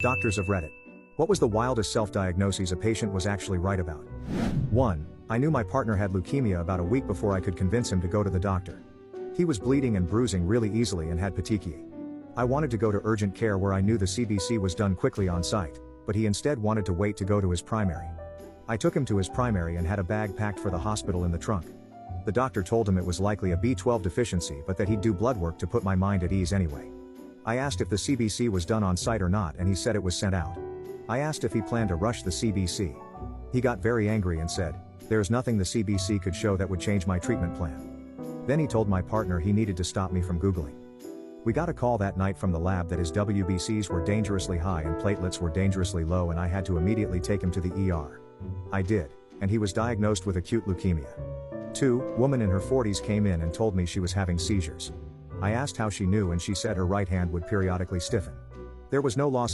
Doctors of Reddit. What was the wildest self-diagnoses a patient was actually right about? 1. I knew my partner had leukemia about a week before I could convince him to go to the doctor. He was bleeding and bruising really easily and had petechiae. I wanted to go to urgent care where I knew the CBC was done quickly on site, but he instead wanted to wait to go to his primary. I took him to his primary and had a bag packed for the hospital in the trunk. The doctor told him it was likely a B12 deficiency but that he'd do blood work to put my mind at ease anyway. I asked if the CBC was done on site or not and he said it was sent out. I asked if he planned to rush the CBC. He got very angry and said, "There's nothing the CBC could show that would change my treatment plan." Then he told my partner he needed to stop me from Googling. We got a call that night from the lab that his WBCs were dangerously high and platelets were dangerously low and I had to immediately take him to the ER. I did, and he was diagnosed with acute leukemia. 2. Woman in her 40s came in and told me she was having seizures. I asked how she knew and she said her right hand would periodically stiffen. There was no loss